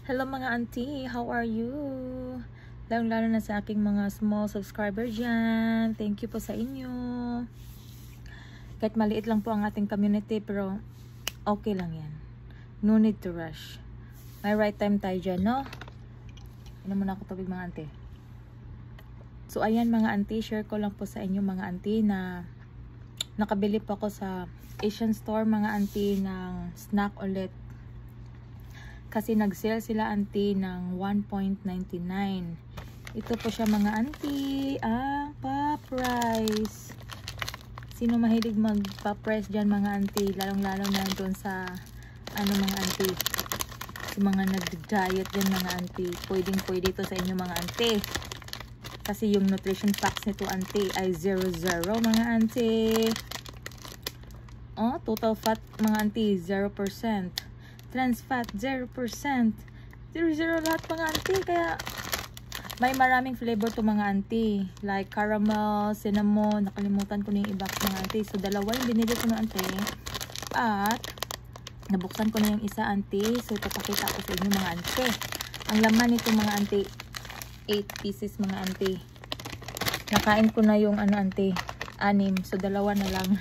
Hello mga auntie, how are you? Lalo na sa aking mga small subscriber dyan. Thank you po sa inyo. Kahit maliit lang po ang ating community, pero okay lang yan. No need to rush. May right time tayo dyan, no? Inom muna ako tubig mga auntie. So ayan mga auntie, share ko lang po sa inyo mga auntie na nakabili po ako sa Asian store mga auntie ng snack ulit. Kasi nag-sale sila auntie ng 1.99. Ito po siya mga auntie, ang pa-price. Sino mahilig magpa-price dyan mga auntie? Lalong-lalo na doon sa mga auntie. Sa mga nag-diet dyan mga auntie. Pwedeng-pwede ito sa inyo mga auntie. Kasi yung nutrition facts nito auntie ay 00 mga auntie. Oh, total fat mga auntie 0%. Trans fat 0%. 0 lahat mga auntie. Kaya may maraming flavor to mga auntie. Like caramel, cinnamon. Nakalimutan ko na yung iba mga auntie. So dalawa yung binili ko ng auntie. At nabuksan ko na yung isa auntie. So ipapakita ko sa inyo mga auntie. Ang laman nito mga auntie 8 pieces mga auntie. Nakain ko na yung auntie 6. So dalawa na lang.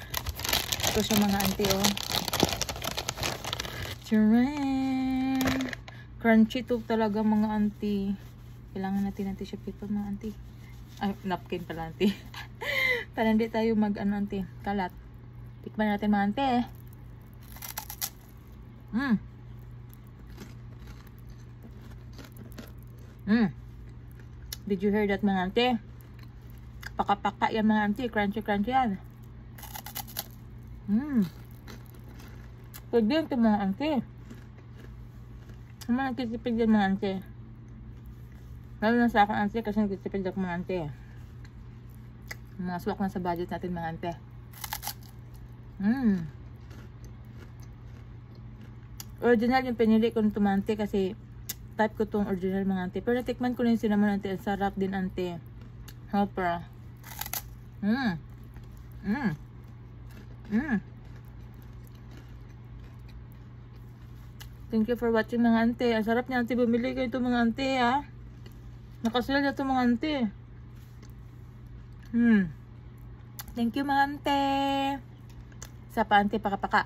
Ito siya mga auntie oh. Charan! Crunchy to talaga mga auntie. Kailangan natin ng tissue paper mga auntie. Ay, napkin pala auntie. Para hindi tayo auntie, kalat. Tikman natin mga auntie. Did you hear that mga auntie? Paka-paka yan mga auntie. Crunchy yan. Pwede ito mga auntie. Naman nagtitipid yan mga auntie. Lalo na sa akin auntie kasi nagtitipid ako mga auntie. Mga swak na sa budget natin mga auntie. Original yung pinili ko nito mga auntie kasi type ko tong original mga auntie. Pero natikman ko na yung cinnamon auntie. Ang sarap din auntie. Hopper. Thank you for watching mga auntie. Ang sarap niya auntie. Bumili kayo ito mga auntie ha. Nakasila na ito mga auntie. Thank you mga auntie. Sa pa auntie paka-paka.